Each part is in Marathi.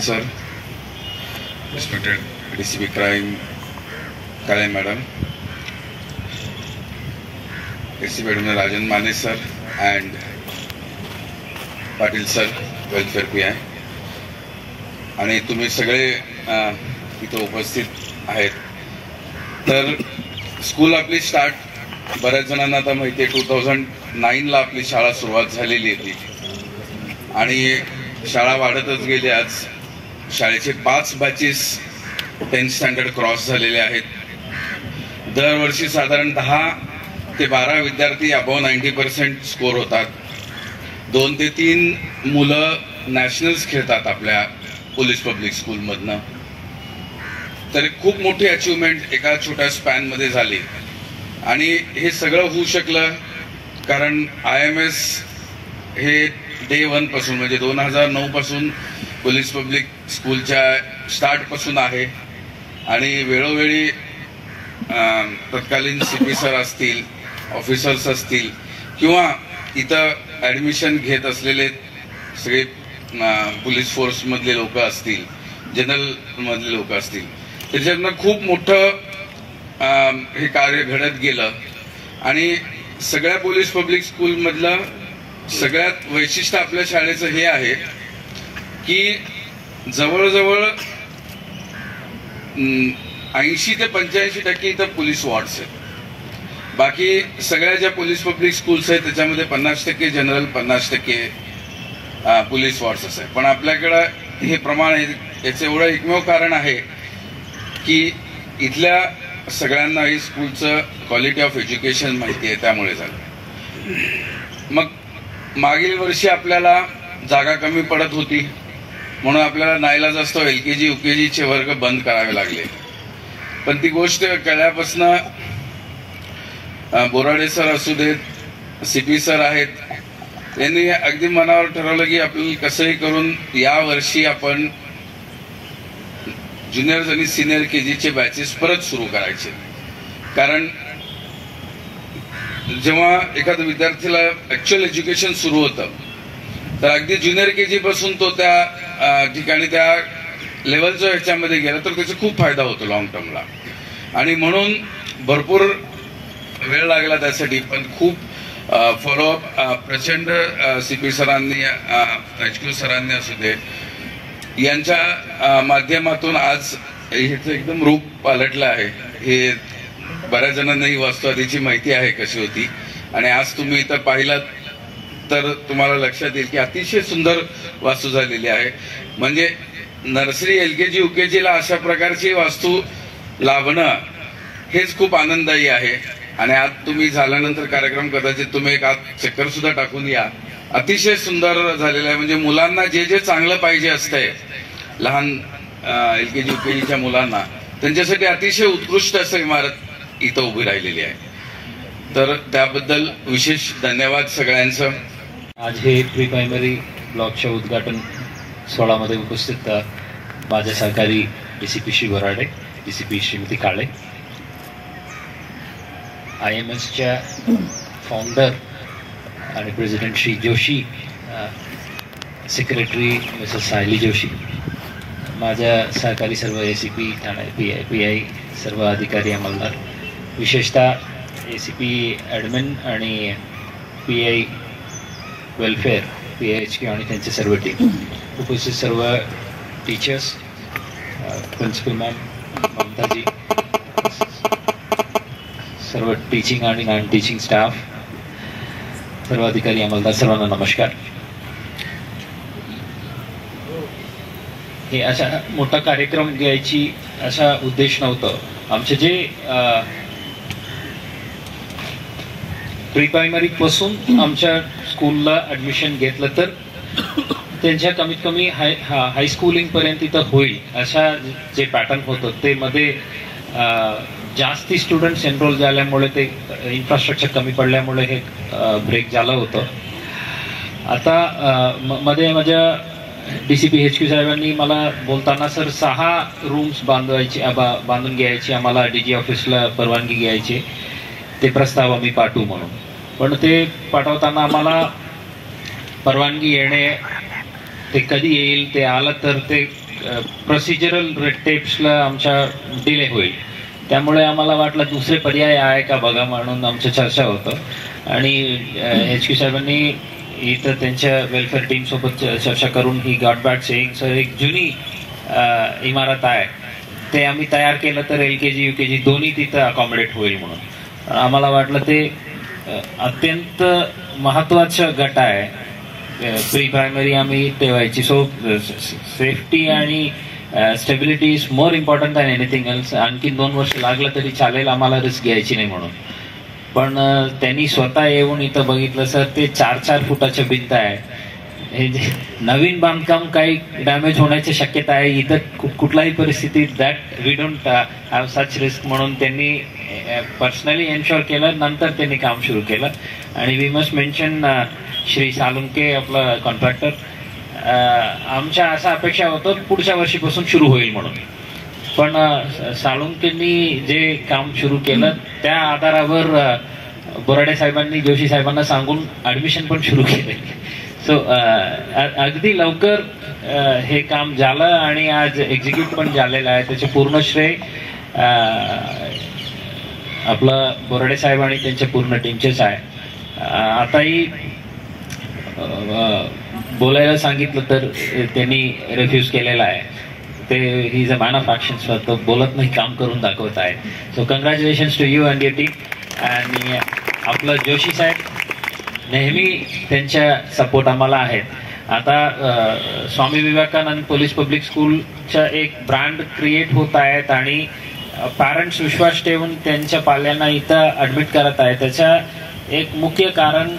sir, respected DCP Crime Kale madam, DCP Admin Rajan Mane sir and Patil sir, welfare PI, आणि तुम्ही सगळे इथे उपस्थित आहेत. तर स्कूल आपली स्टार्ट बऱ्याच जणांना आता माहिती आहे 2009 ला आपली शाळा सुरुवात झालेली होती आणि शाळा वाढतच गेली. आज शाळेचे 5 बॅचेस 10th स्टँडर्ड क्रॉस झालेले आहेत. दरवर्षी साधारण 10 ते 12 विद्यार्थी अबव 90% स्कोर होतात. 2 ते 3 मुलं नॅशनल्स खेळतात आपल्या पोलीस पब्लिक स्कूलमधनं. तर खूप मोठी अचिव्हमेंट एका छोट्या स्पॅनमध्ये झाली आणि हे सगळं होऊ शकलं कारण IMS हे डे 1 पासून म्हणजे 2009 पासून पोलीस पब्लिक स्कूलच्या स्टार्ट पासून आहे आणि वेळोवेळी तत्कालीन CP सर असतील, ऑफिसर्स असतील किंवा इथं ऍडमिशन घेत असलेले सगळे पोलीस फोर्स मधले लोक असतील, जनरल मधले लोक असतील, त्याच्यातनं खूप मोठं हे कार्य घडत गेलं. आणि सगळ्या पोलीस पब्लिक स्कूल मधलं सगळ्यात वैशिष्ट्य आपल्या शाळेचं हे आहे की जवळजवळ 80 ते 85% इथं पोलीस वॉर्ड्स आहेत. बाकी सगळ्या ज्या पोलीस पब्लिक स्कूल्स आहेत त्याच्यामध्ये 50% जनरल, 50% पोलीस वॉर्ड्स असं आहे. पण आपल्याकडं हे प्रमाण आहे. याचं एवढं एकमेव कारण आहे की इथल्या सगळ्यांना ही स्कूलचं क्वालिटी ऑफ एज्युकेशन माहिती आहे, त्यामुळे झालं. मग मागील वर्षी आपल्याला जागा कमी पडत होती म्हणून आपल्याला नाईलाज असतो LKG UKGचे वर्ग बंद करावे लागले. पण ती गोष्ट कळल्यापासून बोराडे सर असू देत, CP सर आहेत, त्यांनी अगदी मनावर ठरवलं की आपल्याला कसंही करून या वर्षी आपण ज्युनियर्स आणि सिनियर KGचे बॅचेस परत सुरू करायचे. कारण जेव्हा एखाद्या विद्यार्थीला ऍक्च्युअल एज्युकेशन सुरू होतं तर अगदी ज्युनियर KG पासून तो त्या ठिकाणी त्या लेवलच्या ह्याच्यामध्ये गेला तर त्याचा खूप फायदा होतो लॉंग टर्मला. आणि म्हणून भरपूर वेळ लागला त्यासाठी. पण खूप फॉलोअप प्रचंड CP सरांनी, HQ सरांनी असू दे यांच्या माध्यमातून आज ह्याचं एकदम रूप पालटलं आहे. हे बऱ्याच जणांना ही वास्तुवादीची माहिती आहे कशी होती आणि आज तुम्ही इथं पाहिलात तर तुम्हाला लक्षात येईल की अतिशय सुंदर वास्तू झालेली आहे. म्हणजे नर्सरी LKG UKGला अशा प्रकारची वास्तू लाभणं हेच खूप आनंददायी आहे. आणि आज तुम्ही झाल्यानंतर कार्यक्रम कदाचित तुम्ही एक आज चक्कर सुद्धा टाकून या. अतिशय सुंदर झालेलं आहे. म्हणजे मुलांना जे जे चांगलं पाहिजे असतंय लहान LKG UKGच्या मुलांना त्यांच्यासाठी अतिशय उत्कृष्ट असं इमारत इथं उभी राहिलेली आहे. तर त्याबद्दल विशेष धन्यवाद सगळ्यांचं. आज हे प्री प्रायमरी ब्लॉकच्या उद्घाटन सोहळ्यामध्ये उपस्थित माझे सहकारी DCP श्री वराडे, DCP श्रीमती काळे, IMSच्या फाउंडर आणि president Shri Joshi, secretary Mrs Sayali Joshi, माझ्या सहकारी सर्व ACP ठाणे PI सर्व अधिकारी अंमलदार, विशेषतः ACP ॲडमिन आणि PI वेलफेअर, PIHQ आणि त्यांचे सर्व टीम, उपस्थित सर्व टीचर्स, प्रिन्सिपल मॅम ममताजी, सर्व टीचिंग आणि नॉन टीचिंग स्टाफ, सर्व अधिकारी अंमलदार, सर्वांना नमस्कार. हे अशा मोठा कार्यक्रम घ्यायची असा उद्देश नव्हतं. आमचे जे प्री प्रायमरी पासून आमच्या स्कूलला ऍडमिशन घेतलं तर त्यांच्या कमीत कमी हायस्कूलिंग पर्यंत इथं होईल अशा जे पॅटर्न होतं ते मध्ये जास्ती स्टुडंट्स एनरोल झाल्यामुळे ते इन्फ्रास्ट्रक्चर कमी पडल्यामुळे हे ब्रेक झालं होतं. आता मध्ये माझ्या DCP HQ साहेबांनी मला बोलताना सर 6 रूम्स बांधून घ्यायची आम्हाला DG ऑफिसला परवानगी घ्यायची, ते प्रस्ताव आम्ही पाठवू म्हणून. पण ते पाठवताना आम्हाला परवानगी येणे ते कधी येईल, ते आलं तर ते प्रोसिजरल रेड टेप्सला आमच्या डिले होईल, त्यामुळे आम्हाला वाटलं दुसरे पर्याय आहे का बघा म्हणून आमची चर्चा होतं आणि HQ साहेबांनी इथं त्यांच्या वेलफेअर टीम सोबत चर्चा करून he got back saying sir एक जुनी इमारत आहे ते आम्ही तयार केलं तर LKG UKG दोन्ही तिथं अकॉमोडेट होईल म्हणून आम्हाला वाटलं ते अत्यंत महत्वाचं गट आहे. प्री प्रायमरी आम्ही ठेवायची, सो सेफ्टी आणि stability is more important than anything else. आणखी 2 वर्ष लागलं तरी चालेल, आम्हाला रिस्क घ्यायची नाही म्हणून. पण त्यांनी स्वतः येऊन इथं बघितलं सर ते 4-4 फुटाच्या भिंत आहे, हे जे नवीन बांधकाम काही डॅमेज होण्याची शक्यता आहे इथं कुठलाही परिस्थितीत that we don't have such risk म्हणून त्यांनी पर्सनली एन्श्योर केलं. नंतर त्यांनी काम सुरू केलं आणि we must mention Shri Salunke आपला कॉन्ट्रॅक्टर, आमच्या असा अपेक्षा होतं पुढच्या वर्षीपासून सुरू होईल म्हणून, पण सालुंकेंनी जे काम सुरू केलं त्या आधारावर बोराडे साहेबांनी जोशी साहेबांना सांगून ऍडमिशन पण सुरू केले. सो अगदी लवकर हे काम झालं आणि आज एक्झिक्यूट पण झालेलं आहे. त्याचे पूर्ण श्रेय आपलं बोराडे साहेब आणि त्यांच्या पूर्ण टीमचेच आहे. आताही बोलायला सांगितलं तर त्यांनी रिफ्यूज केलेला आहे. ते he is a man of action, तो बोलत नाही काम करून दाखवत आहे. So congratulations to you and your team. आणि आपलं जोशी साहेब नेहमी त्यांच्या सपोर्ट आम्हाला आहेत. आता स्वामी विवेकानंद पोलीस पब्लिक स्कूलच्या एक ब्रँड क्रिएट होत आहेत आणि पॅरेंट्स विश्वास ठेवून त्यांच्या पाल्यांना इथं ॲडमिट करत आहे. त्याच्या एक मुख्य कारण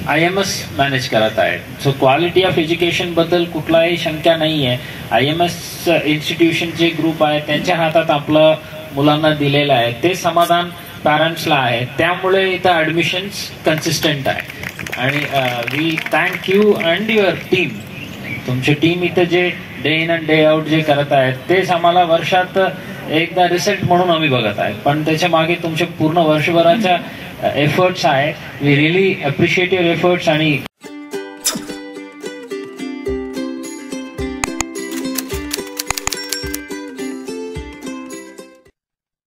IMS मॅनेज करत आहे. सो क्वालिटी ऑफ एज्युकेशन बद्दल कुठलाही शंका नाही आहे. IMS इन्स्टिट्यूशन जे ग्रुप आहे त्यांच्या हातात आपलं मुलांना दिलेलं आहे, ते समाधान पॅरेंट्सला आहे. त्यामुळे इथं ॲडमिशन्स कन्सिस्टंट आहे आणि we thank you and your team. तुमची टीम इथं जे day in and day out जे करत आहेत तेच आम्हाला वर्षात एकदा रिझल्ट म्हणून आम्ही बघत आहे, पण त्याच्या मागे तुमच्या पूर्ण वर्षभराच्या एफर्ट्स आहे. We really appreciate your efforts आणि